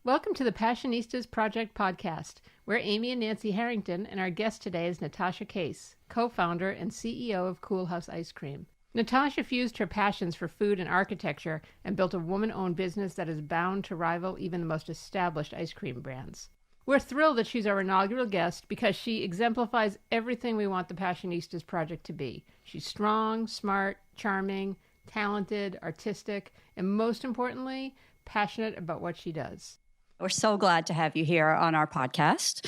Welcome to the Passionistas Project podcast. We're Amy and Nancy Harrington, and our guest today is Natasha Case, co-founder and CEO of Coolhaus Ice Cream. Natasha fused her passions for food and architecture and built a woman-owned business that is bound to rival even the most established ice cream brands. We're thrilled that she's our inaugural guest because she exemplifies everything we want the Passionistas Project to be. She's strong, smart, charming, talented, artistic, and most importantly, passionate about what she does. We're so glad to have you here on our podcast.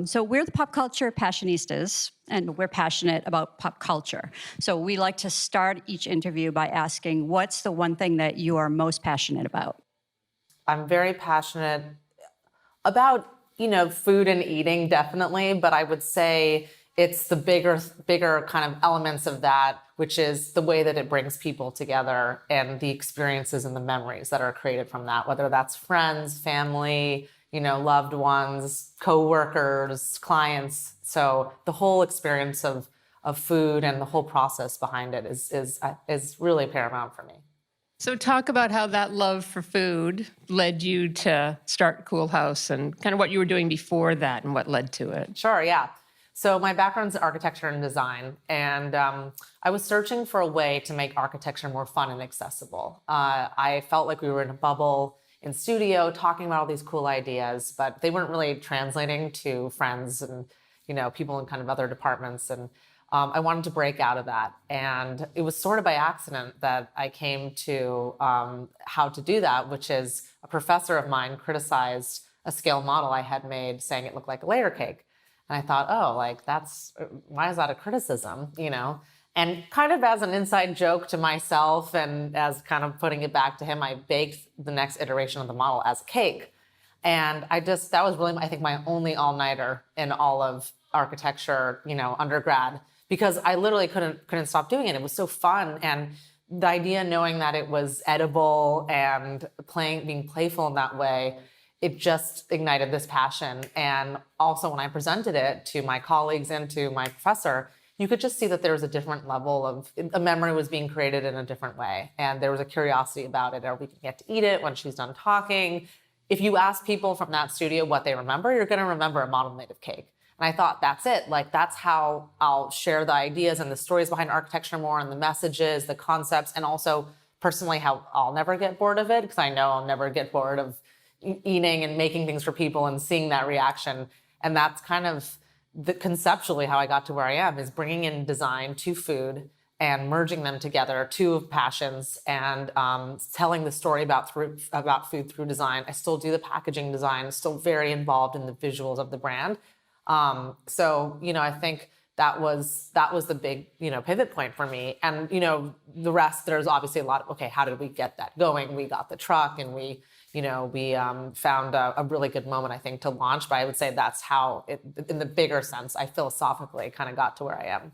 So we're the Pop Culture Passionistas, and we're passionate about pop culture. So we like to start each interview by asking, what's the one thing that you are most passionate about? I'm very passionate about, food and eating, definitely, but I would say it's the bigger kind of elements of that, which is the way that it brings people together and the experiences and the memories that are created from that, whether that's friends, family, loved ones, co-workers, clients. So the whole experience of food and the whole process behind it is really paramount for me. So talk about how that love for food led you to start Coolhaus and kind of what you were doing before that and what led to it. Sure, yeah. So my background's in architecture and design, and I was searching for a way to make architecture more fun and accessible. I felt like we were in a bubble in studio talking about all these cool ideas, but they weren't really translating to friends and people in kind of other departments. And I wanted to break out of that. And it was sort of by accident that I came to how to do that, which is a professor of mine criticized a scale model I had made, saying it looked like a layer cake. And I thought, why is that a criticism, And kind of as an inside joke to myself and as kind of putting it back to him, I baked the next iteration of the model as a cake. And that was really, I think, my only all-nighter in all of architecture, undergrad, because I literally couldn't stop doing it. It was so fun. And the idea, knowing that it was edible and being playful in that way, it just ignited this passion. And also when I presented it to my colleagues and to my professor, you could just see that there was a different level of, a memory was being created in a different way. And there was a curiosity about it. Are we going to get to eat it when she's done talking? If you ask people from that studio what they remember, you're going to remember a model made of cake. And I thought, that's it. That's how I'll share the ideas and the stories behind architecture more, and the messages, the concepts, and also personally how I'll never get bored of it, because I know I'll never get bored of eating and making things for people and seeing that reaction. And that's kind of conceptually how I got to where I am, is bringing in design to food and merging them together, two passions, and telling the story about food through design. I still do the packaging design, still very involved in the visuals of the brand. I think that was the big, pivot point for me. And, the rest, there's obviously a lot of, okay, how did we get that going? We got the truck and we found a really good moment, I think, to launch. But I would say that's how it, in the bigger sense, I philosophically kind of got to where I am.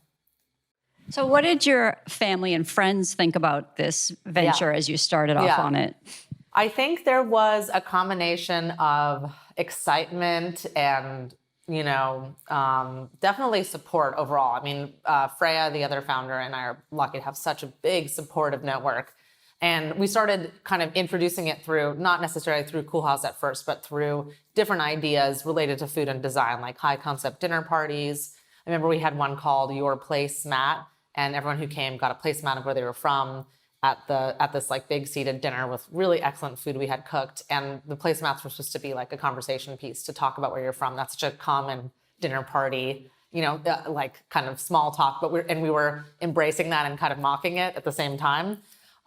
So what did your family and friends think about this venture as you started off on it? I think there was a combination of excitement and definitely support overall. I mean, Freya, the other founder, and I are lucky to have such a big supportive network. And we started kind of introducing it through, not necessarily through Coolhaus at first, but through different ideas related to food and design, like high concept dinner parties. I remember we had one called Your Placemat, and everyone who came got a placemat of where they were from at this big seated dinner with really excellent food we had cooked. And the placemats were supposed to be like a conversation piece to talk about where you're from. That's such a common dinner party, kind of small talk, but we were embracing that and kind of mocking it at the same time.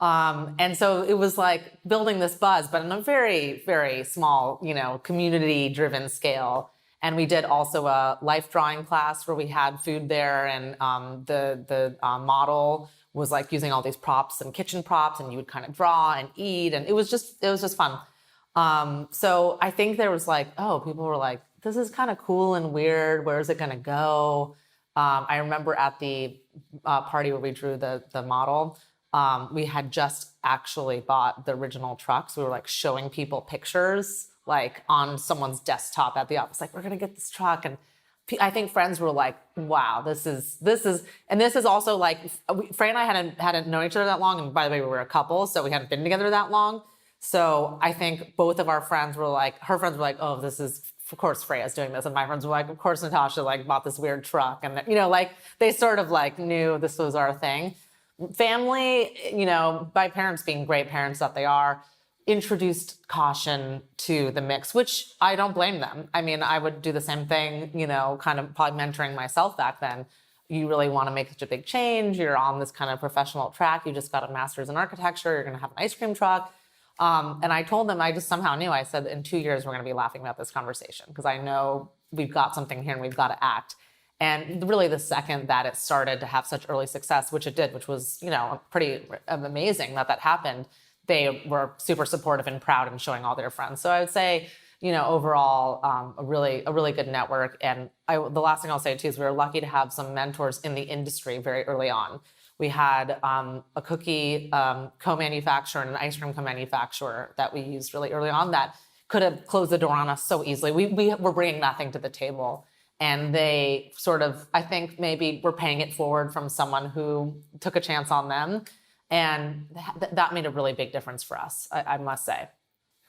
And so it was like building this buzz, but on a very, very small, community-driven scale. And we did also a life drawing class where we had food there, and the model was like using all these props and kitchen props, and you would kind of draw and eat, and it was just fun. So I think there was people were like, this is kind of cool and weird. Where is it going to go? I remember at the party where we drew the model, we had just actually bought the original trucks. We were showing people pictures on someone's desktop at the office, we're going to get this truck. And I think friends were like, wow, this is, and this is also Freya and I hadn't known each other that long. And by the way, we were a couple, so we hadn't been together that long. So I think both of our friends were like, her friends were like, oh, this is, of course, Freya's doing this. And my friends were like, of course, Natasha like bought this weird truck. And, like they sort of like knew this was our thing. Family, by parents being great parents that they are, introduced caution to the mix, which I don't blame them. I mean, I would do the same thing, kind of probably mentoring myself back then. You really want to make such a big change. You're on this kind of professional track. You just got a master's in architecture. You're going to have an ice cream truck. And I told them, I just somehow knew, I said, in 2 years, we're going to be laughing about this conversation because I know we've got something here and we've got to act. And really the second that it started to have such early success, which it did, which was, pretty amazing that happened, they were super supportive and proud and showing all their friends. So I would say, overall, a really good network. And the last thing I'll say too is we were lucky to have some mentors in the industry very early on. We had a cookie co-manufacturer and an ice cream co-manufacturer that we used really early on that could have closed the door on us so easily. We were bringing nothing to the table. And they sort of, I think maybe were paying it forward from someone who took a chance on them. And that made a really big difference for us, I must say.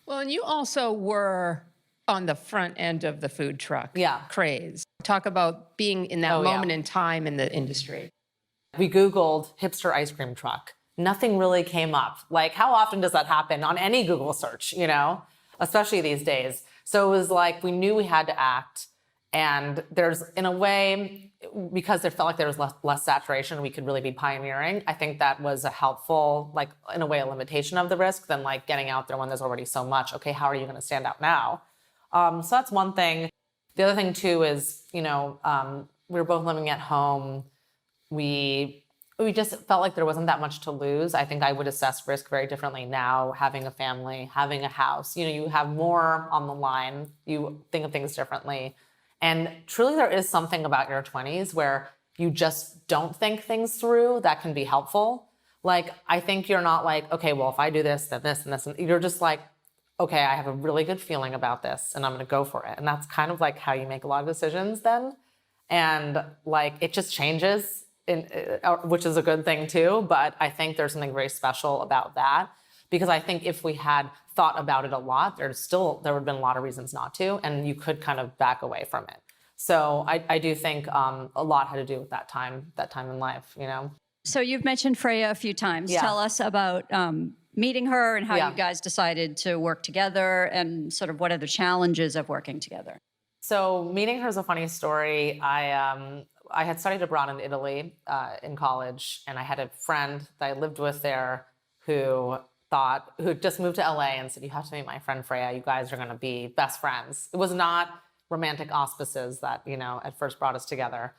Well, and you also were on the front end of the food truck craze. Talk about being in that moment in time in the industry. We Googled hipster ice cream truck. Nothing really came up. Like, how often does that happen on any Google search, especially these days? So it was like, we knew we had to act. And there's, in a way, because there felt like there was less saturation, we could really be pioneering. I think that was a helpful, like, in a way, a limitation of the risk than like getting out there when there's already so much. Okay, how are you going to stand out now? So that's one thing. The other thing too is, we were both living at home. We just felt like there wasn't that much to lose. I think I would assess risk very differently now, having a family, having a house. You have more on the line. You think of things differently. And truly there is something about your 20s where you just don't think things through that can be helpful. Like, I think you're not like, okay, well, if I do this, then this and this, and you're just like, okay, I have a really good feeling about this and I'm going to go for it. And that's kind of like how you make a lot of decisions then. And like, it just changes, which is a good thing too. But I think there's something very special about that, because I think if we had thought about it a lot, there would have been a lot of reasons not to, and you could kind of back away from it. So I do think a lot had to do with that time in life, So you've mentioned Freya a few times. Yeah. Tell us about meeting her and how Yeah. you guys decided to work together and sort of what are the challenges of working together. So meeting her is a funny story. I had studied abroad in Italy in college, and I had a friend that I lived with there who just moved to LA and said, you have to meet my friend Freya. You guys are going to be best friends. It was not romantic auspices that, at first brought us together.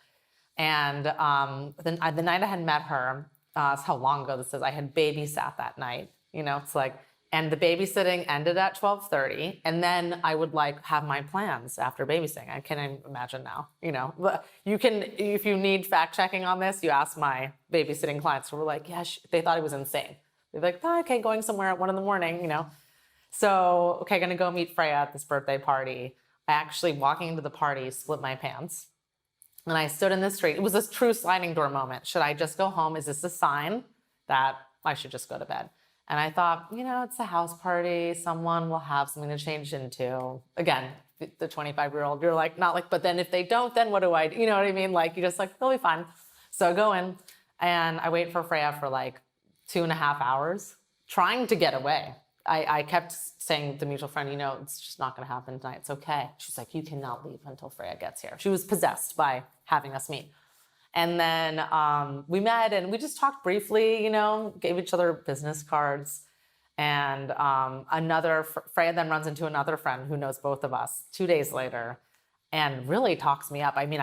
And then the night I had met her, that's how long ago this is, I had babysat that night. It's like, and the babysitting ended at 12:30. And then I would like have my plans after babysitting. I can't imagine now, you can, if you need fact checking on this, you ask my babysitting clients who were like, yeah, they thought it was insane. They're like, oh, okay, going somewhere at 1 a.m, So, okay, gonna go meet Freya at this birthday party. I actually, walking into the party, split my pants. And I stood in the street. It was this true sliding door moment. Should I just go home? Is this a sign that I should just go to bed? And I thought, it's a house party. Someone will have something to change into. Again, the 25-year-old, you're like, not like, but then if they don't, then what do I do? You know what I mean? Like, you're just like, they'll be fine. So I go in and I wait for Freya for like 2.5 hours, trying to get away. I kept saying to the mutual friend, it's just not going to happen tonight. It's okay. She's like, you cannot leave until Freya gets here. She was possessed by having us meet. And then we met and we just talked briefly, gave each other business cards. And Freya then runs into another friend who knows both of us 2 days later and really talks me up. I mean,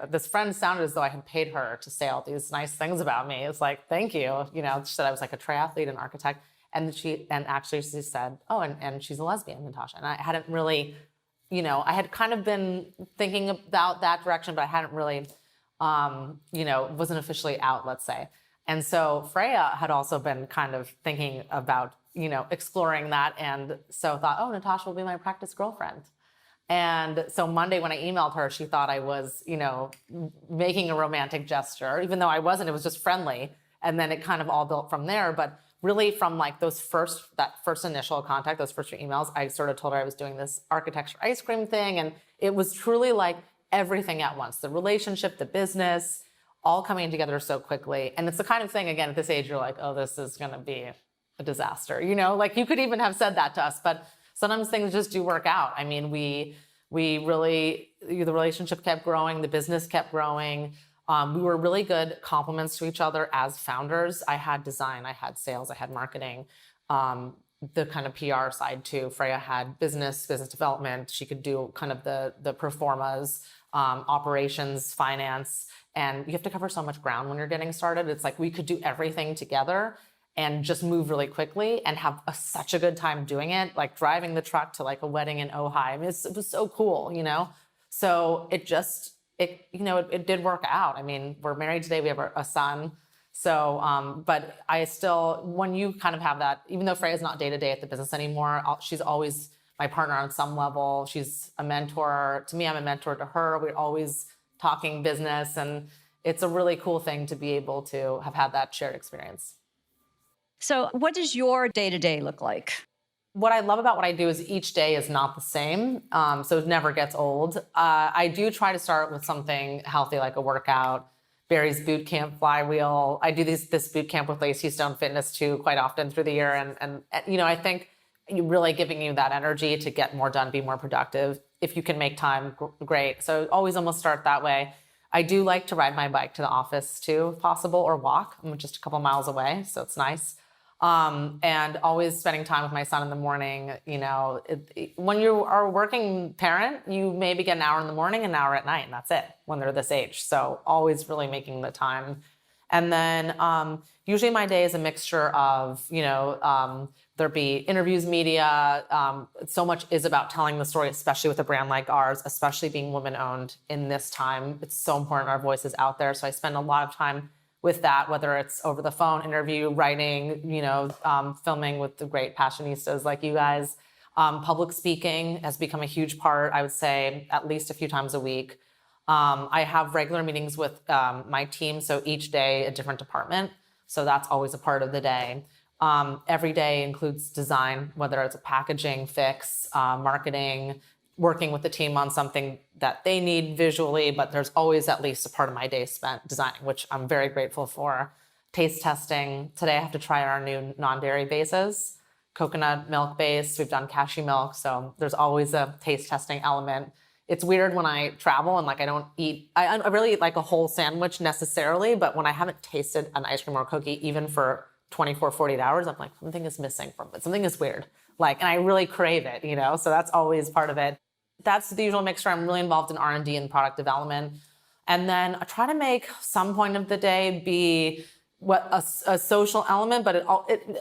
this friend sounded as though I had paid her to say all these nice things about me. It's like, thank you. She said I was like a triathlete and architect. And she said, oh, and she's a lesbian, Natasha. And I hadn't really, I had kind of been thinking about that direction, but I hadn't really, wasn't officially out, let's say. And so Freya had also been kind of thinking about, exploring that. And so thought, oh, Natasha will be my practice girlfriend. And so Monday when I emailed her, she thought I was, making a romantic gesture, even though I wasn't. It was just friendly. And then it kind of all built from there. But really from like that first initial contact, those first few emails, I sort of told her I was doing this architecture ice cream thing. And it was truly like everything at once, the relationship, the business, all coming together so quickly. And it's the kind of thing, again, at this age, you're like, oh, this is going to be a disaster. Like you could even have said that to us, but sometimes things just do work out. I mean, we really, the relationship kept growing, the business kept growing. We were really good complements to each other as founders. I had design, I had sales, I had marketing, the kind of PR side too. Freya had business development. She could do kind of the pro formas, operations, finance, and you have to cover so much ground when you're getting started. It's like we could do everything together and just move really quickly and have such a good time doing it, like driving the truck to like a wedding in Ojai. I mean, it was so cool, So it did work out. I mean, we're married today, we have a son. So, but I still, when you kind of have that, even though Freya's not day-to-day at the business anymore, she's always my partner on some level. She's a mentor to me, I'm a mentor to her. We're always talking business, and it's a really cool thing to be able to have had that shared experience. So what does your day-to-day look like? What I love about what I do is each day is not the same, so it never gets old. I do try to start with something healthy, like a workout, Barry's boot camp flywheel. I do this boot camp with Lacey Stone Fitness too quite often through the year, and I think really giving you that energy to get more done, be more productive. If you can make time, great. So always almost start that way. I do like to ride my bike to the office too, if possible, or walk. I'm just a couple miles away, so it's nice. And always spending time with my son in the morning. When you are a working parent, you maybe get an hour in the morning, an hour at night, and that's it when they're this age. So always really making the time. And then usually my day is a mixture of, there be interviews, media. So much is about telling the story, especially with a brand like ours, especially being women-owned in this time. It's so important our voice is out there. So I spend a lot of time with that, whether it's over the phone, interview, writing, filming with the great Passionistas like you guys. Public speaking has become a huge part, I would say, at least a few times a week. I have regular meetings with my team, so each day a different department. So that's always a part of the day. Every day includes design, whether it's a packaging fix, marketing, working with the team on something that they need visually, but there's always at least a part of my day spent designing, which I'm very grateful for. Taste testing. Today I have to try our new non-dairy bases, coconut milk base. We've done cashew milk, so there's always a taste testing element. It's weird when I travel and I don't eat, I really eat like a whole sandwich necessarily, but when I haven't tasted an ice cream or a cookie, even for 24, 48 hours, I'm like, something is missing from it. Something is weird. And I really crave it, so that's always part of it. That's the usual mixture. I'm really involved in R&D and product development. And then I try to make some point of the day be a social element, but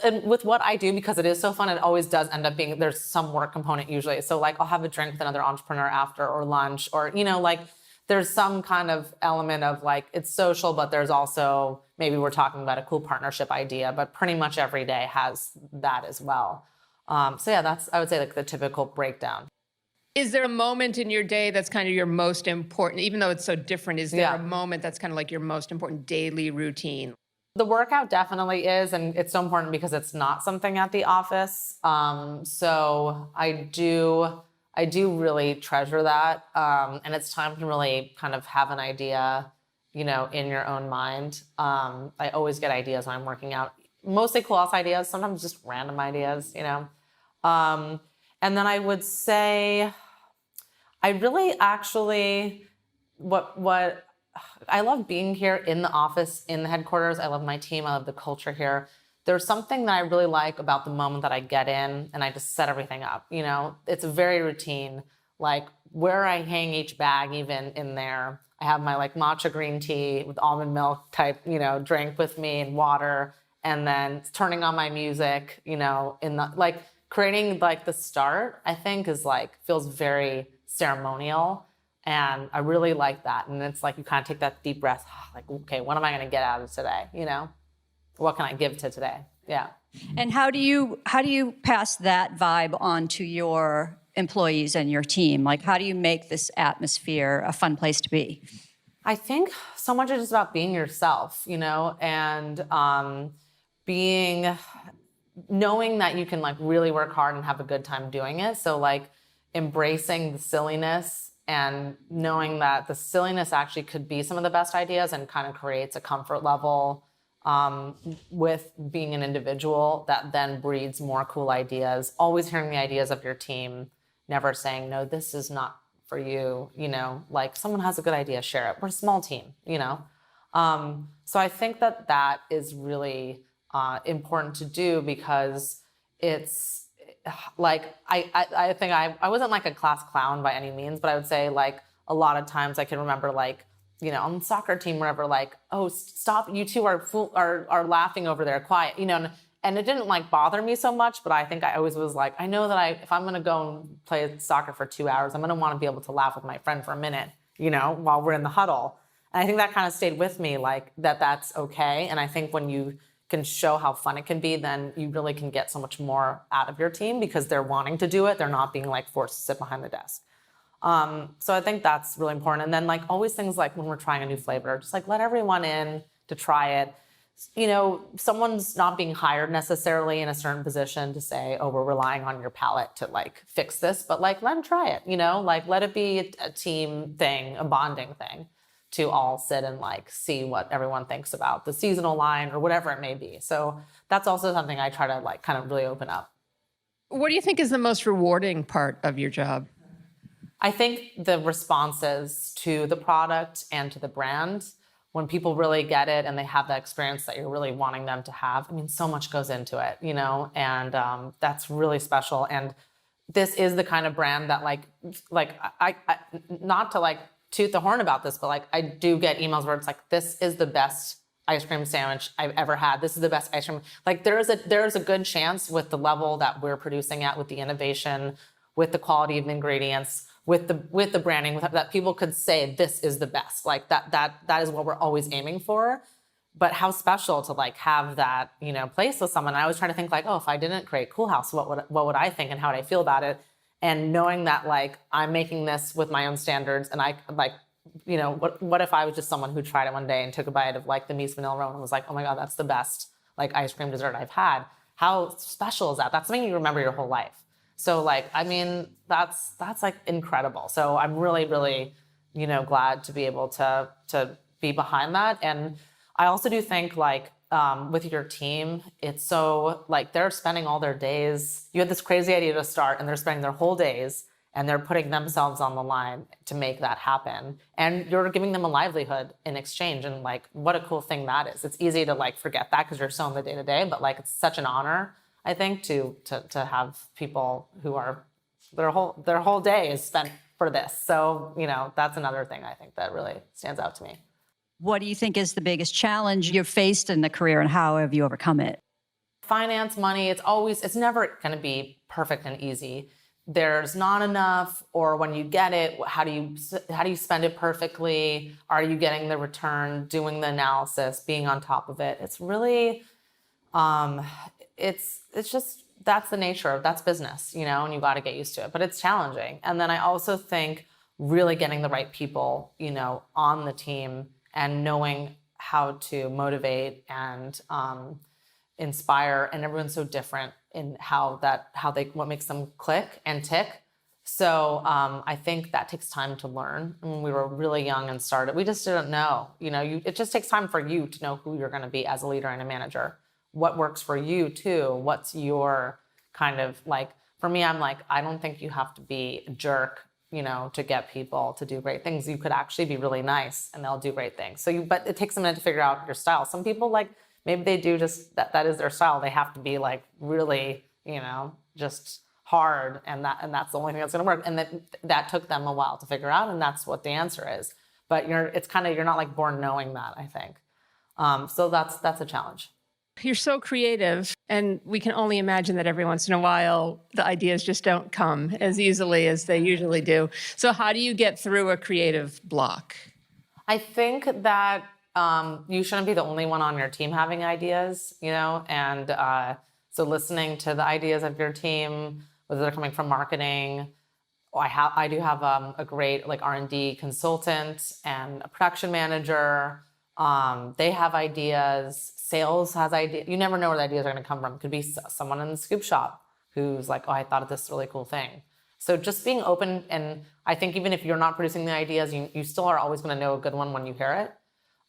and with what I do, because it is so fun, it always does end up being, there's some work component usually. So I'll have a drink with another entrepreneur after, or lunch, or, there's some kind of element of it's social, but there's also, maybe we're talking about a cool partnership idea, but pretty much every day has that as well. So yeah, that's, I would say, the typical breakdown. Is there a moment in your day that's kind of your most important, even though it's so different, is there a moment that's kind of your most important daily routine? The workout definitely is, and it's so important because it's not something at the office. So I do really treasure that. And it's time to really kind of have an idea, in your own mind. I always get ideas when I'm working out, mostly Coolhaus ideas, sometimes just random ideas, And then I would say, I really actually, what I love being here in the office, in the headquarters. I love my team. I love the culture here. There's something that I really like about the moment that I get in and I just set everything up. It's very routine. Where I hang each bag, even in there, I have my matcha green tea with almond milk type, drink with me, and water, and then turning on my music, in the creating the start, I think is feels very ceremonial. And I really like that. And it's you kind of take that deep breath, okay, what am I going to get out of today? What can I give to today? Yeah. And how do you pass that vibe on to your employees and your team? How do you make this atmosphere a fun place to be? I think so much is just about being yourself, and being knowing that you can like really work hard and have a good time doing it. So like embracing the silliness and knowing that the silliness actually could be some of the best ideas and kind of creates a comfort level with being an individual that then breeds more cool ideas. Always hearing the ideas of your team, never saying, no, this is not for you, you know, like someone has a good idea, share it. We're a small team, you know? So I think that that is really important to do because it's like, I think I wasn't like a class clown by any means, but I would say like a lot of times I can remember like, you know, on the soccer team, wherever like, oh, stop, you two are laughing over there, quiet, you know, and it didn't like bother me so much, but I think I always was like, I know that if I'm going to go and play soccer for 2 hours, I'm going to want to be able to laugh with my friend for a minute, you know, while we're in the huddle. And I think that kind of stayed with me, like that's okay. And I think when you can show how fun it can be, then you really can get so much more out of your team because they're wanting to do it. They're not being like forced to sit behind the desk. So I think that's really important. And then like always things like when we're trying a new flavor, just like let everyone in to try it. You know, someone's not being hired necessarily in a certain position to say, oh, we're relying on your palate to like fix this, but like let them try it, you know, like let it be a team thing, a bonding thing to all sit and like see what everyone thinks about the seasonal line or whatever it may be. So that's also something I try to like kind of really open up. What do you think is the most rewarding part of your job? I think the responses to the product and to the brand, when people really get it and they have that experience that you're really wanting them to have, I mean, so much goes into it, you know, and that's really special. And this is the kind of brand that like I not to like toot the horn about this, but like I do get emails where it's like, this is the best ice cream sandwich I've ever had. This is the best ice cream. Like there is a good chance with the level that we're producing at, with the innovation, with the quality of the ingredients, with the branding, that people could say this is the best. Like that is what we're always aiming for. But how special to like have that, you know, place with someone. I was trying to think like, oh, if I didn't create Coolhaus, what would I think and how would I feel about it? And knowing that like I'm making this with my own standards, and I like, you know, what if I was just someone who tried it one day and took a bite of like the Mies vanilla roll and was like, oh my God, that's the best like ice cream dessert I've had. How special is that? That's something you remember your whole life. So like, I mean, that's like incredible. So I'm really, really, you know, glad to be able to be behind that. And I also do think like with your team, it's so like they're spending all their days. You had this crazy idea to start and they're spending their whole days and they're putting themselves on the line to make that happen. And you're giving them a livelihood in exchange. And like, what a cool thing that is. It's easy to like forget that because you're so in the day to day, but like, it's such an honor, I think, to have people who are their whole day is spent for this. So, you know, that's another thing I think that really stands out to me. What do you think is the biggest challenge you've faced in the career, and how have you overcome it? Finance, money, it's never going to be perfect and easy. There's not enough, or when you get it, how do you spend it perfectly? Are you getting the return, doing the analysis, being on top of it? It's really, it's just, that's the nature of, that's business, you know, and you got to get used to it, but it's challenging. And then I also think really getting the right people, you know, on the team and knowing how to motivate and inspire, and everyone's so different in what makes them click and tick. So I think that takes time to learn. When we were really young and started, we just didn't know, you know, it just takes time for you to know who you're going to be as a leader and a manager. What works for you too? What's your kind of like, for me, I'm like, I don't think you have to be a jerk, you know, to get people to do great things. You could actually be really nice and they'll do great things. But it takes a minute to figure out your style. Some people like, maybe they do just, that is their style. They have to be like really, you know, just hard. And that's the only thing that's going to work. And that took them a while to figure out. And that's what the answer is. But you're not like born knowing that, I think. So that's a challenge. You're so creative, and we can only imagine that every once in a while, the ideas just don't come as easily as they usually do. So how do you get through a creative block? I think that you shouldn't be the only one on your team having ideas, you know, and so listening to the ideas of your team, whether they're coming from marketing. I do have a great like R&D consultant and a production manager. They have ideas. Sales has ideas. You never know where the ideas are going to come from. It could be someone in the scoop shop who's like, oh, I thought of this really cool thing. So just being open, and I think even if you're not producing the ideas, you still are always going to know a good one when you hear it.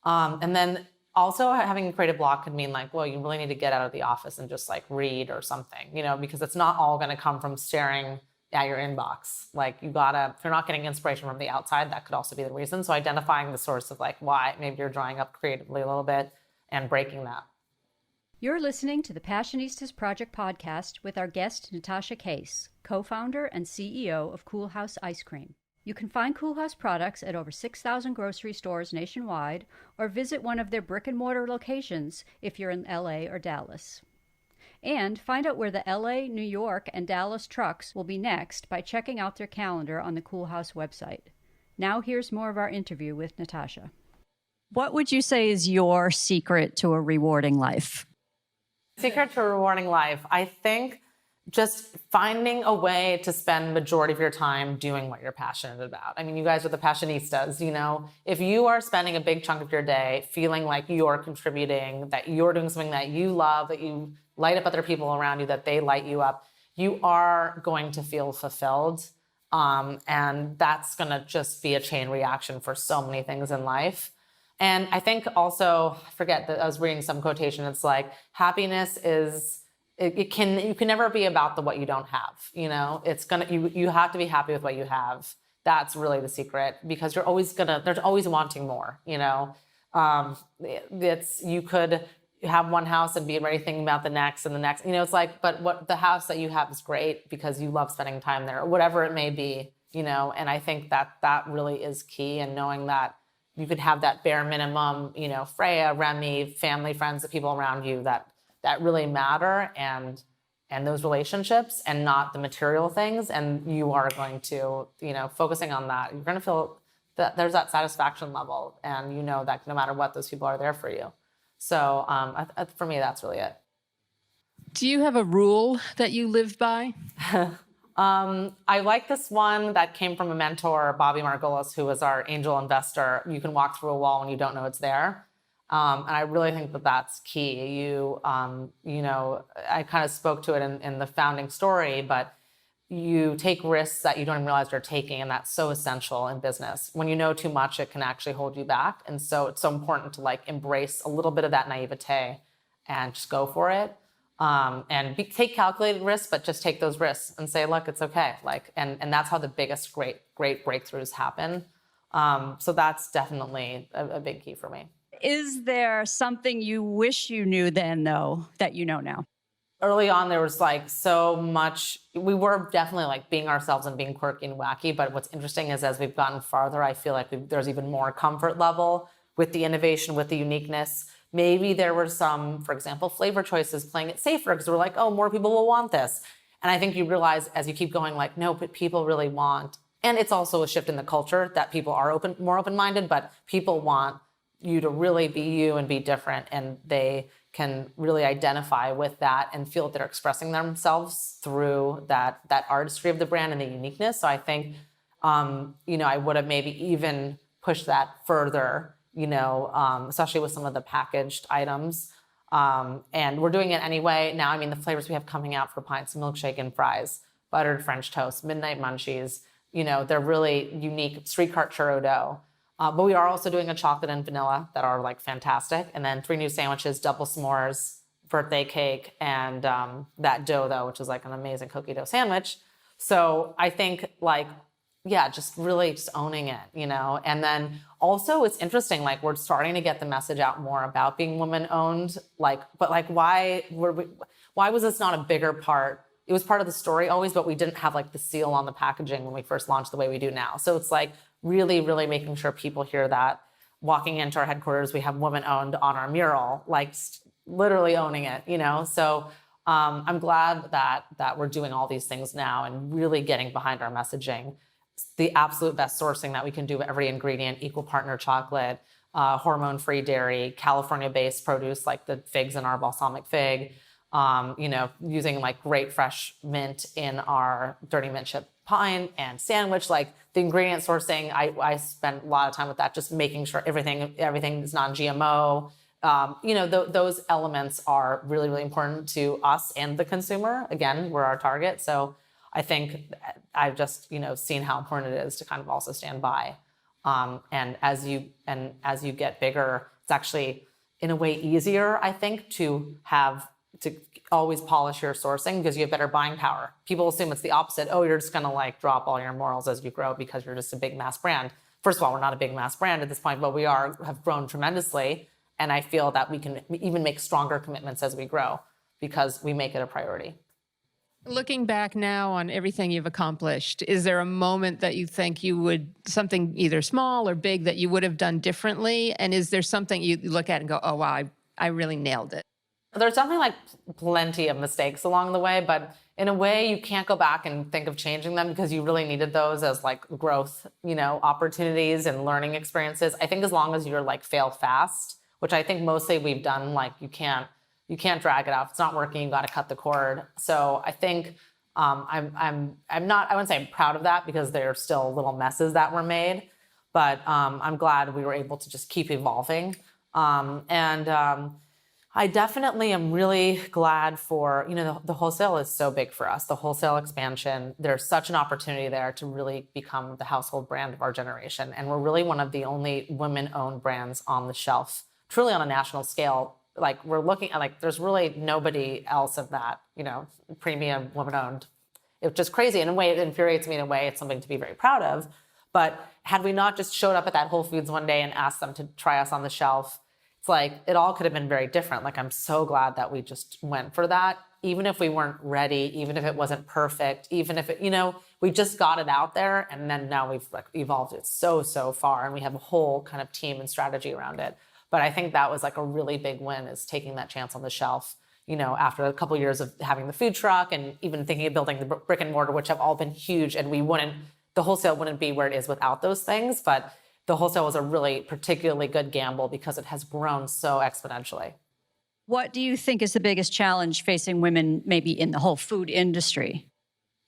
And then also having a creative block could mean like, well, you really need to get out of the office and just like read or something, because it's not all going to come from staring at your inbox. Like if you're not getting inspiration from the outside, that could also be the reason. So identifying the source of like why maybe you're drawing up creatively a little bit and breaking that. You're listening to the Passionistas Project podcast with our guest, Natasha Case, co-founder and CEO of Coolhaus Ice Cream. You can find Coolhaus products at over 6,000 grocery stores nationwide or visit one of their brick-and-mortar locations if you're in LA or Dallas. And find out where the LA, New York, and Dallas trucks will be next by checking out their calendar on the Coolhaus website. Now here's more of our interview with Natasha. What would you say is your secret to a rewarding life? Secret to a rewarding life, I think just finding a way to spend majority of your time doing what you're passionate about. I mean, you guys are the Passionistas, If you are spending a big chunk of your day feeling like you're contributing, that you're doing something that you love, that you light up other people around you, that they light you up, you are going to feel fulfilled. And that's going to just be a chain reaction for so many things in life. And I think also, I forget that I was reading some quotation. It's like happiness is, you can never be about what you don't have. You have to be happy with what you have. That's really the secret, because there's always wanting more. You could have one house and be already thinking about the next and the next. It's like, but what the house that you have is great because you love spending time there, or whatever it may be. And I think that really is key, and knowing that you could have that bare minimum, Freya, Remy, family, friends, the people around you that really matter, and those relationships, and not the material things. And you are going to, focusing on that, you're going to feel that there's that satisfaction level, and that no matter what, those people are there for you. So for me, that's really it. Do you have a rule that you live by? I like this one that came from a mentor, Bobby Margolis, who was our angel investor. You can walk through a wall when you don't know it's there. And I really think that that's key. I kind of spoke to it in the founding story, but you take risks that you don't even realize you're taking, and that's so essential in business. When you know too much, it can actually hold you back. And so it's so important to embrace a little bit of that naivete and just go for it. Take calculated risks, but just take those risks and say, look, it's okay. And that's how the biggest great breakthroughs happen. So that's definitely a big key for me. Is there something you wish you knew then, though, that you know now? Early on, there was so much. We were definitely being ourselves and being quirky and wacky. But what's interesting is as we've gotten farther, I feel like there's even more comfort level with the innovation, with the uniqueness. Maybe there were some, for example, flavor choices playing it safer because we're oh, more people will want this. And I think you realize as you keep going, no, but people really want. And it's also a shift in the culture that people are more open-minded, but people want you to really be you and be different, and they can really identify with that and feel that they're expressing themselves through that artistry of the brand and the uniqueness. So I think, I would have maybe even pushed that further, especially with some of the packaged items. And we're doing it anyway. Now, the flavors we have coming out for pints, milkshake and fries, buttered French toast, midnight munchies, they're really unique, street cart churro dough. But we are also doing a chocolate and vanilla that are fantastic. And then 3 new sandwiches, double s'mores, birthday cake, and that dough though, which is an amazing cookie dough sandwich. So I think just really just owning it, And then also it's interesting, we're starting to get the message out more about being woman owned. But why was this not a bigger part? It was part of the story always, but we didn't have the seal on the packaging when we first launched the way we do now. So it's really, really making sure people hear that. Walking into our headquarters, we have women owned on our mural, literally owning it, So I'm glad that we're doing all these things now and really getting behind our messaging. The absolute best sourcing that we can do, every ingredient, equal partner chocolate, hormone-free dairy, California-based produce like the figs in our balsamic fig, Using like great fresh mint in our dirty mint chip pie and sandwich, like the ingredient sourcing, I spent a lot of time with that, just making sure everything is non-GMO. Those elements are really, really important to us and the consumer. Again, we're our target. So I think I've just, seen how important it is to kind of also stand by. And as you get bigger, it's actually in a way easier, I think, to always polish your sourcing because you have better buying power. People assume it's the opposite. Oh, you're just going to like drop all your morals as you grow because you're just a big mass brand. First of all, we're not a big mass brand at this point, but we have grown tremendously. And I feel that we can even make stronger commitments as we grow because we make it a priority. Looking back now on everything you've accomplished, is there a moment that you think something either small or big that you would have done differently? And is there something you look at and go, oh, wow, I really nailed it? There's definitely like plenty of mistakes along the way, but in a way you can't go back and think of changing them because you really needed those as like growth, opportunities and learning experiences. I think as long as you're like fail fast, which I think mostly we've done, like you can't drag it out. If it's not working, you got to cut the cord. So I think I'm not, I wouldn't say I'm proud of that because there are still little messes that were made, but I'm glad we were able to just keep evolving. I definitely am really glad for, the wholesale is so big for us, the wholesale expansion. There's such an opportunity there to really become the household brand of our generation. And we're really one of the only women-owned brands on the shelf, truly on a national scale. Like we're looking at, like, there's really nobody else of that, premium women-owned. It's just crazy. In a way, it infuriates me. In a way, it's something to be very proud of. But had we not just showed up at that Whole Foods one day and asked them to try us on the shelf, like it all could have been very different. Like I'm so glad that we just went for that, even if we weren't ready, even if it wasn't perfect, even if it, we just got it out there, and then now we've like evolved it so far, and we have a whole kind of team and strategy around it. But I think that was like a really big win, is taking that chance on the shelf, after a couple of years of having the food truck and even thinking of building the brick and mortar, which have all been huge, and the wholesale wouldn't be where it is without those things. But the wholesale was a really particularly good gamble because it has grown so exponentially. What do you think is the biggest challenge facing women maybe in the whole food industry?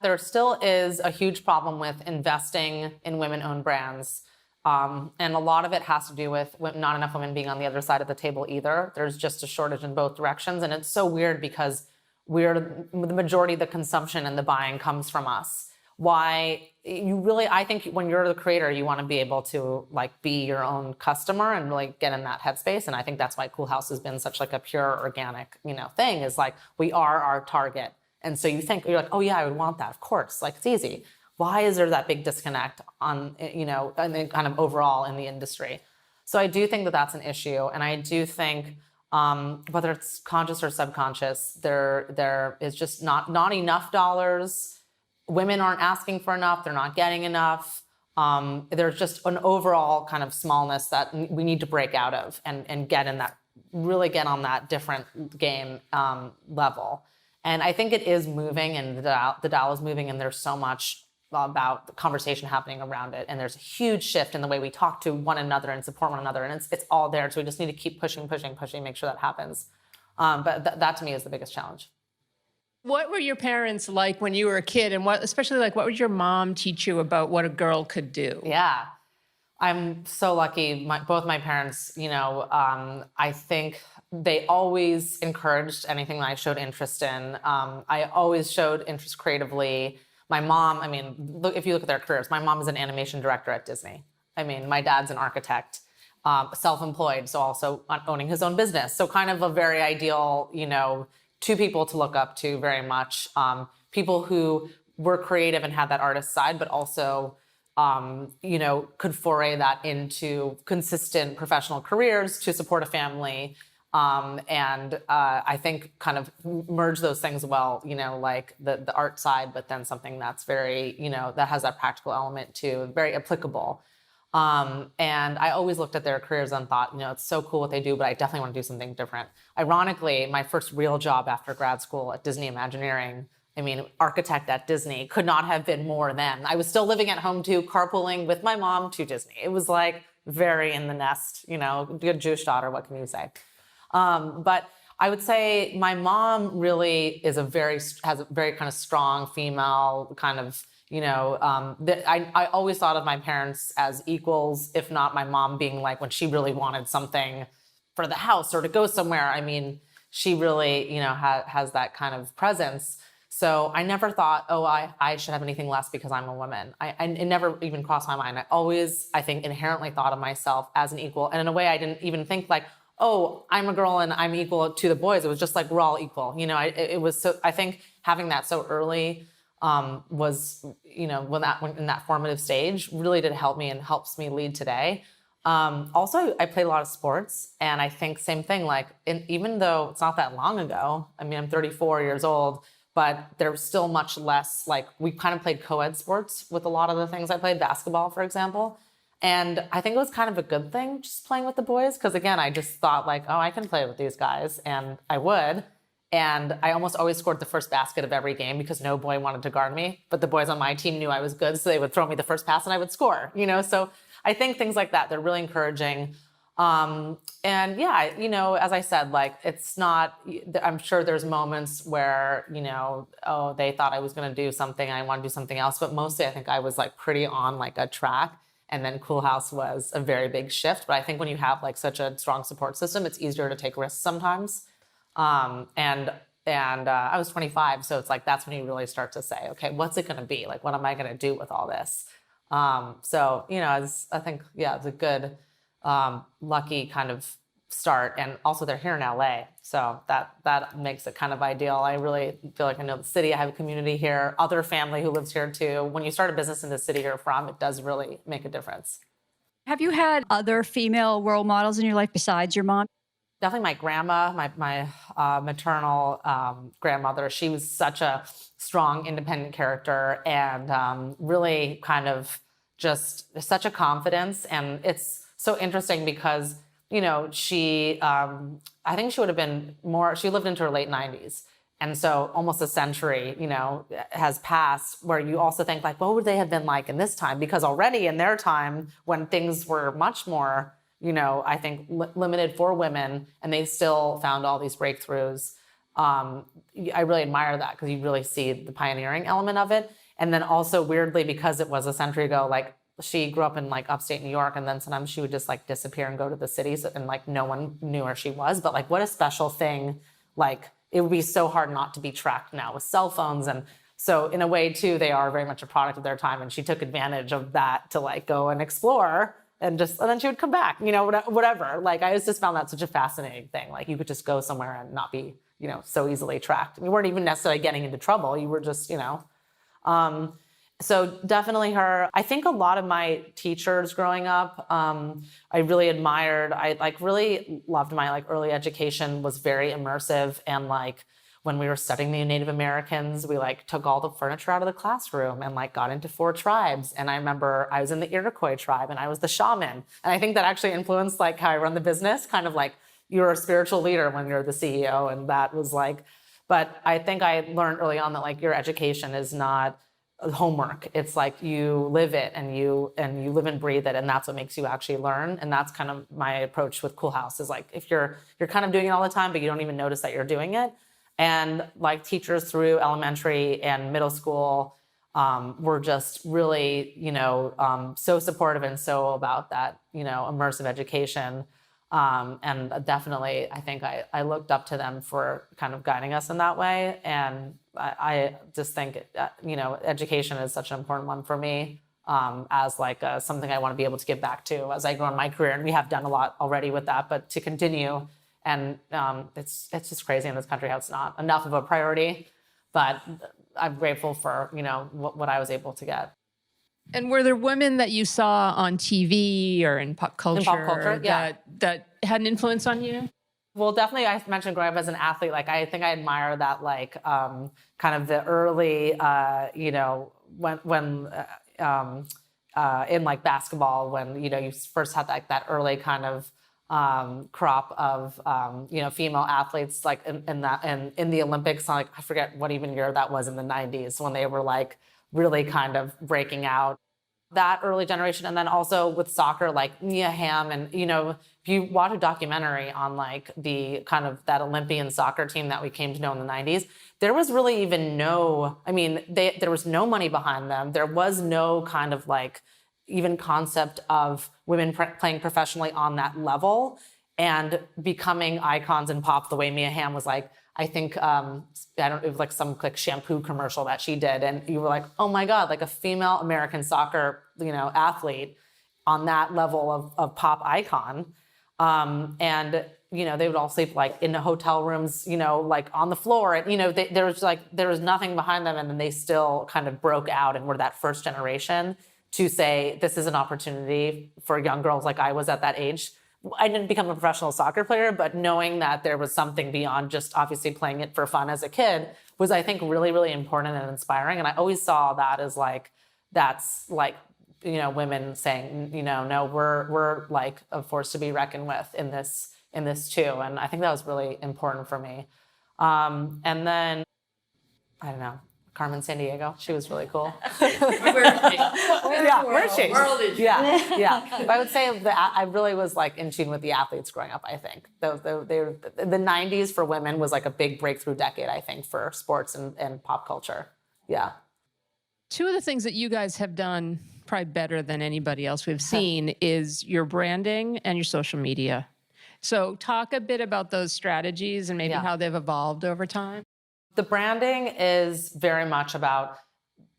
There still is a huge problem with investing in women-owned brands. And a lot of it has to do with not enough women being on the other side of the table either. There's just a shortage in both directions. And it's so weird because the majority of the consumption and the buying comes from us. I think when you're the creator, you want to be able to like be your own customer and really get in that headspace. And I think that's why Coolhaus has been such like a pure organic, thing, is like, we are our target. And so you're like, oh yeah, I would want that. Of course, like it's easy. Why is there that big disconnect on, and then kind of overall in the industry? So I do think that that's an issue. And I do think, whether it's conscious or subconscious, there is just not enough dollars. Women aren't asking for enough. They're not getting enough. There's just an overall kind of smallness that we need to break out of and get on that different game level. And I think it is moving, and the dial is moving, and there's so much about the conversation happening around it. And there's a huge shift in the way we talk to one another and support one another. And it's all there. So we just need to keep pushing, make sure that happens. But that to me is the biggest challenge. What were your parents like when you were a kid? And what would your mom teach you about what a girl could do? Yeah, I'm so lucky. Both my parents, I think they always encouraged anything that I showed interest in. I always showed interest creatively. My mom, if you look at their careers, my mom is an animation director at Disney. My dad's an architect, self-employed, so also owning his own business. So kind of a very ideal, two people to look up to very much. People who were creative and had that artist side, but also, could foray that into consistent professional careers to support a family. I think kind of merge those things well, like the art side, but then something that's very, that has that practical element too, very applicable. And I always looked at their careers and thought, it's so cool what they do, but I definitely want to do something different. Ironically, my first real job after grad school at Disney Imagineering, architect at Disney, could not have been more than. I was still living at home too, carpooling with my mom to Disney. It was like very in the nest, good Jewish daughter, what can you say? But I would say my mom really has a very kind of strong female kind of, I always thought of my parents as equals, if not my mom being like, when she really wanted something for the house or to go somewhere, I mean, she really, has that kind of presence. So I never thought, oh, I should have anything less because I'm a woman. It never even crossed my mind. I always, I think, inherently thought of myself as an equal. And in a way, I didn't even think like, oh, I'm a girl and I'm equal to the boys. It was just like, we're all equal. It was so, I think having that so early was, in that formative stage really did help me and helps me lead today. Also, I played a lot of sports, and I think same thing, like, even though it's not that long ago, I mean, I'm 34 years old, but there's still much less, like, we kind of played co-ed sports with a lot of the things I played, basketball, for example. And I think it was kind of a good thing just playing with the boys, because again, I just thought like, oh, I can play with these guys, and I would. And I almost always scored the first basket of every game because no boy wanted to guard me, but the boys on my team knew I was good, so they would throw me the first pass and I would score, So I think things like that, they're really encouraging. And yeah, as I said, like, it's not, I'm sure there's moments where, oh, they thought I was going to do something, I want to do something else. But mostly I think I was like pretty on like a track. And then Coolhaus was a very big shift. But I think when you have like such a strong support system, it's easier to take risks sometimes. And I was 25. So it's like, that's when you really start to say, okay, what's it going to be? Like, what am I going to do with all this? So, I think, yeah, it's a good, lucky kind of start. And also they're here in LA. So that makes it kind of ideal. I really feel like I know the city. I have a community here, other family who lives here too. When you start a business in the city you're from, it does really make a difference. Have you had other female role models in your life besides your mom? Definitely my grandma, my maternal grandmother. She was such a strong, independent character, and really kind of just such a confidence. And it's so interesting because, she, I think she would have been more, she lived into her late 90s. And so almost a century, has passed, where you also think like, what would they have been like in this time? Because already in their time, when things were much more, I think limited for women, and they still found all these breakthroughs. I really admire that, because you really see the pioneering element of it. And then also weirdly, because it was a century ago, like, she grew up in like upstate New York, and then sometimes she would just like disappear and go to the cities, and like no one knew where she was. But like, what a special thing. Like, it would be so hard not to be tracked now with cell phones. And so in a way too, they are very much a product of their time. And she took advantage of that to like go and explore, and then she would come back, whatever. Like, I just found that such a fascinating thing. Like, you could just go somewhere and not be, so easily tracked. You weren't even necessarily getting into trouble. You were just, so definitely her. I think a lot of my teachers growing up, I really admired. I like really loved my like early education was very immersive, and like when we were studying the Native Americans, we like took all the furniture out of the classroom and like got into 4 tribes. And I remember I was in the Iroquois tribe and I was the shaman. And I think that actually influenced like how I run the business, kind of like you're a spiritual leader when you're the CEO. And that was like, but I think I learned early on that like your education is not homework. It's like you live it, and you live and breathe it, and that's what makes you actually learn. And that's kind of my approach with Coolhaus, is like, if you're kind of doing it all the time, but you don't even notice that you're doing it. And like teachers through elementary and middle school were just really, so supportive and so about that, immersive education. And definitely, I think I looked up to them for kind of guiding us in that way. And I just think, education is such an important one for me, as like something I want to be able to give back to as I grow in my career. And we have done a lot already with that, but to continue. And it's just crazy in this country how it's not enough of a priority. But I'm grateful for, what I was able to get. And were there women that you saw on TV or in pop culture, yeah, that had an influence on you? Well, definitely, I mentioned growing up as an athlete. Like, I think I admire that, like, kind of the early, when in like basketball, when you first had that early kind of crop of female athletes, like in the Olympics. Like, I forget what even year that was, in the 90s, when they were like really kind of breaking out. That early generation. And then also with soccer, like Mia Hamm, and, if you watch a documentary on like the kind of that Olympian soccer team that we came to know in the 90s, there was really even there was no money behind them. There was no kind of like even concept of women playing professionally on that level and becoming icons in pop the way Mia Hamm was like, I think, it was like some like shampoo commercial that she did. And you were like, oh my God, like a female American soccer, athlete on that level of pop icon. And, they would all sleep like in the hotel rooms, like on the floor. And, there was nothing behind them. And then they still kind of broke out and were that first generation to say, this is an opportunity for young girls like I was at that age. I didn't become a professional soccer player, but knowing that there was something beyond just obviously playing it for fun as a kid was, I think, really, really important and inspiring. And I always saw that as like, that's like, women saying, no, we're like a force to be reckoned with in this too. And I think that was really important for me. And then, I don't know, Carmen Sandiego. She was really cool. Where is she? Where is she? World is she? Yeah. But I would say that I really was like in tune with the athletes growing up. I think the 90s for women was like a big breakthrough decade. I think for sports and pop culture. Yeah. Two of the things that you guys have done probably better than anybody else we've seen is your branding and your social media. So talk a bit about those strategies and maybe how they've evolved over time. The branding is very much about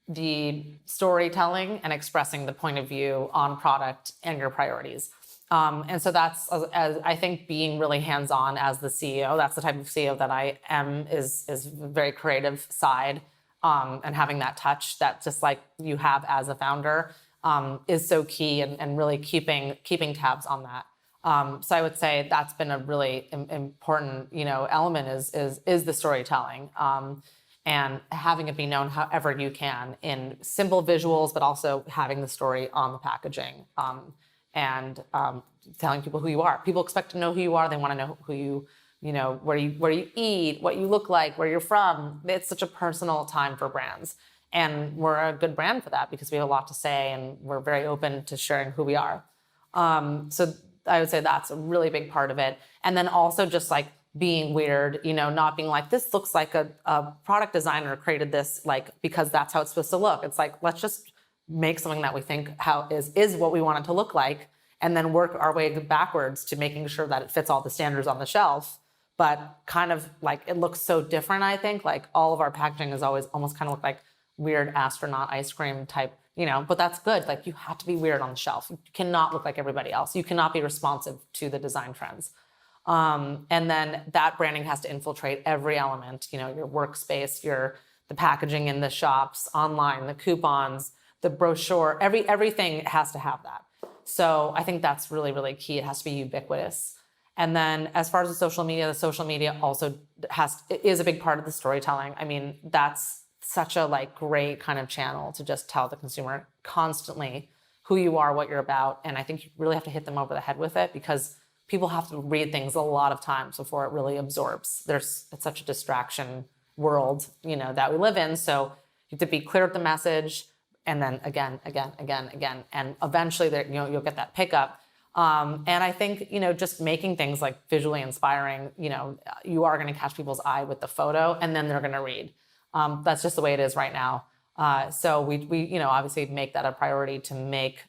the storytelling and expressing the point of view on product and your priorities. And so that's, as I think, being really hands-on as the CEO. That's the type of CEO that I am, is very creative side, and having that touch that just like you have as a founder is so key, and really keeping tabs on that. So I would say that's been a really important, element is the storytelling, and having it be known however you can in simple visuals, but also having the story on the packaging, and telling people who you are. People expect to know who you are. They want to know who you, where you eat, what you look like, where you're from. It's such a personal time for brands. And we're a good brand for that because we have a lot to say and we're very open to sharing who we are. So I would say that's a really big part of it. And then also just like being weird, not being like, this looks like a product designer created this, like, because that's how it's supposed to look. It's like, let's just make something that we think is what we want it to look like, and then work our way backwards to making sure that it fits all the standards on the shelf. But kind of like, it looks so different, I think. Like all of our packaging is always almost kind of look like weird astronaut ice cream type, but that's good. Like you have to be weird on the shelf. You cannot look like everybody else. You cannot be responsive to the design trends. And then that branding has to infiltrate every element, your workspace, the packaging in the shops, online, the coupons, the brochure, everything has to have that. So I think that's really, really key. It has to be ubiquitous. And then as far as the social media also is a big part of the storytelling. I mean, that's such a like great kind of channel to just tell the consumer constantly who you are, what you're about. And I think you really have to hit them over the head with it because people have to read things a lot of times before it really absorbs. It's such a distraction world, that we live in. So you have to be clear with the message, and then again, and eventually you'll get that pickup. And I think, just making things like visually inspiring, you are going to catch people's eye with the photo, and then they're going to read. That's just the way it is right now. So we obviously make that a priority to make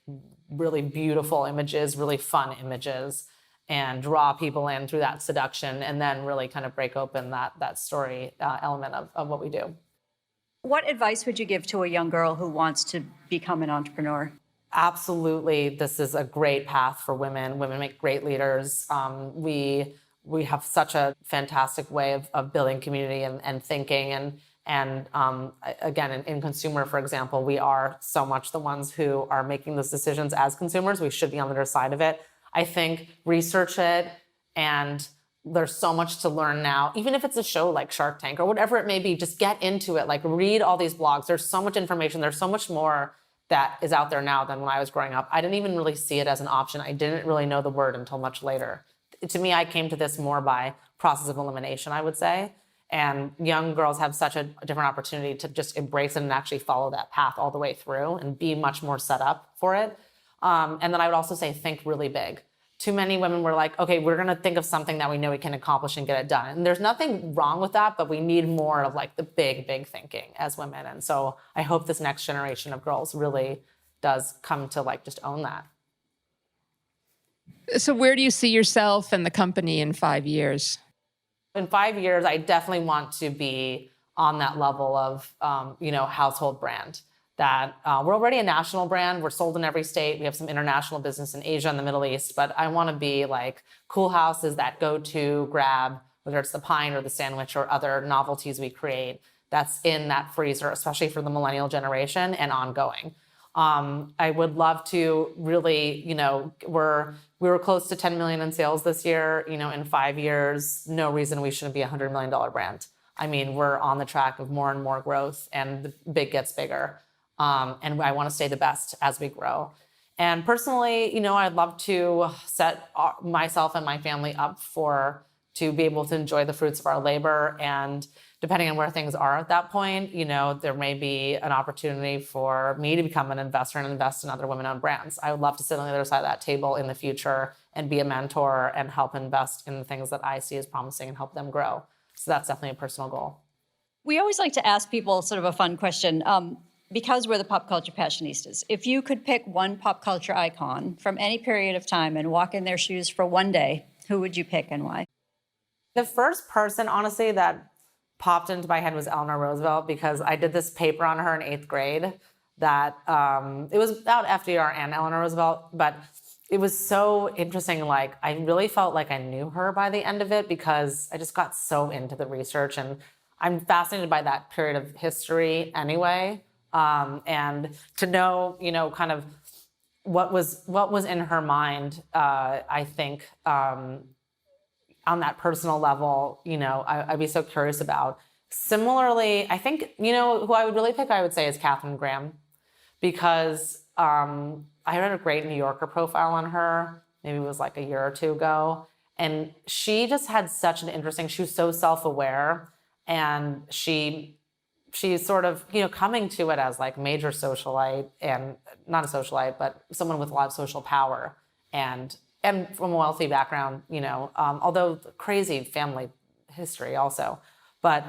really beautiful images, really fun images, and draw people in through that seduction, and then really kind of break open that story element of what we do. What advice would you give to a young girl who wants to become an entrepreneur? Absolutely. This is a great path for women. Women make great leaders. We have such a fantastic way of building community and thinking. And again, in consumer, for example, we are so much the ones who are making those decisions as consumers. We should be on the other side of it. I think research it, and there's so much to learn now. Even if it's a show like Shark Tank or whatever it may be, just get into it. Like read all these blogs. There's so much information. There's so much more that is out there now than when I was growing up. I didn't even really see it as an option. I didn't really know the word until much later. To me, I came to this more by process of elimination, I would say. And young girls have such a different opportunity to just embrace it and actually follow that path all the way through and be much more set up for it. And then I would also say, think really big. Too many women were like, okay, we're going to think of something that we know we can accomplish and get it done. And there's nothing wrong with that, but we need more of like the big thinking as women. And so I hope this next generation of girls really does come to like just own that. So where do you see yourself and the company in 5 years? In 5 years, I definitely want to be on that level of, household brand. That we're already a national brand. We're sold in every state. We have some international business in Asia and the Middle East. But I want to be like Coolhaus is that go-to grab, whether it's the pint or the sandwich or other novelties we create that's in that freezer, especially for the millennial generation and ongoing. I would love to really, we were close to 10 million in sales this year. In 5 years, no reason we shouldn't be a $100 million brand. I mean, we're on the track of more and more growth, and the big gets bigger. And I want to stay the best as we grow. And personally, I'd love to set myself and my family up to be able to enjoy the fruits of our labor. And depending on where things are at that point, there may be an opportunity for me to become an investor and invest in other women-owned brands. I would love to sit on the other side of that table in the future and be a mentor and help invest in the things that I see as promising and help them grow. So that's definitely a personal goal. We always like to ask people sort of a fun question. Because we're the pop culture passionistas, if you could pick one pop culture icon from any period of time and walk in their shoes for one day, who would you pick and why? The first person, honestly, that popped into my head was Eleanor Roosevelt, because I did this paper on her in 8th grade that it was about FDR and Eleanor Roosevelt, but it was so interesting. Like, I really felt like I knew her by the end of it because I just got so into the research, and I'm fascinated by that period of history anyway. And to know, kind of what was in her mind, I think, on that personal level, I'd be so curious about. Similarly, I think, who I would really pick, I would say, is Katharine Graham, because I read a great New Yorker profile on her, maybe it was like a year or two ago, and she just had such an interesting, she was so self-aware, and she's sort of, coming to it as like major socialite, and not a socialite, but someone with a lot of social power and from a wealthy background, although crazy family history also. But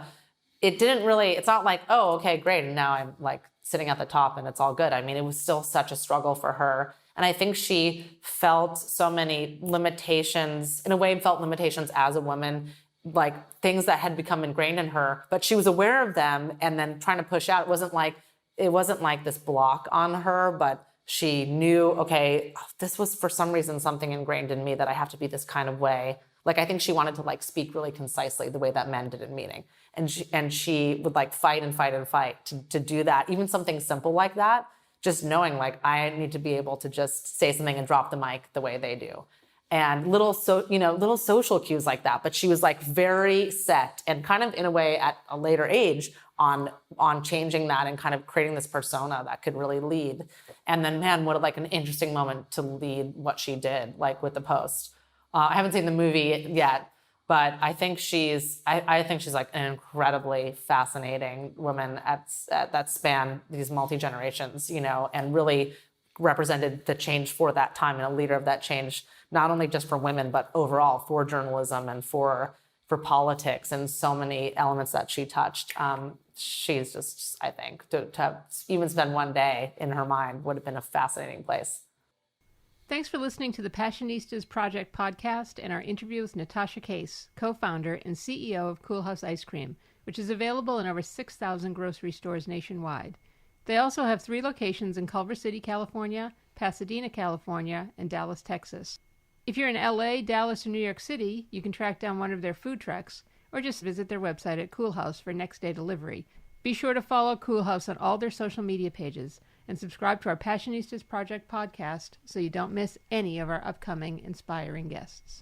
it's not like, oh, okay, great, and now I'm like sitting at the top and it's all good. I mean, it was still such a struggle for her. And I think she felt so many limitations, in a way felt limitations as a woman, like things that had become ingrained in her, but she was aware of them and then trying to push out. It wasn't like this block on her, but she knew, okay, this was for some reason something ingrained in me that I have to be this kind of way. Like, I think she wanted to like speak really concisely the way that men did in meeting. And she would like fight and fight and fight to do that. Even something simple like that, just knowing like I need to be able to just say something and drop the mic the way they do. And little social cues like that. But she was like very set and kind of in a way at a later age on changing that and kind of creating this persona that could really lead. And then, man, what like an interesting moment to lead what she did, like with the Post. I haven't seen the movie yet, but I think she's like an incredibly fascinating woman that span these multi-generations, and really represented the change for that time and a leader of that change, not only just for women, but overall for journalism and for politics and so many elements that she touched. She's just, I think, to even spend one day in her mind would have been a fascinating place. Thanks for listening to the Passionistas Project podcast and our interview with Natasha Case, co-founder and CEO of Coolhaus Ice Cream, which is available in over 6,000 grocery stores nationwide. They also have 3 locations in Culver City, California, Pasadena, California, and Dallas, Texas. If you're in LA, Dallas, or New York City, you can track down one of their food trucks or just visit their website at Coolhaus for next-day delivery. Be sure to follow Coolhaus on all their social media pages and subscribe to our Passionistas Project podcast so you don't miss any of our upcoming inspiring guests.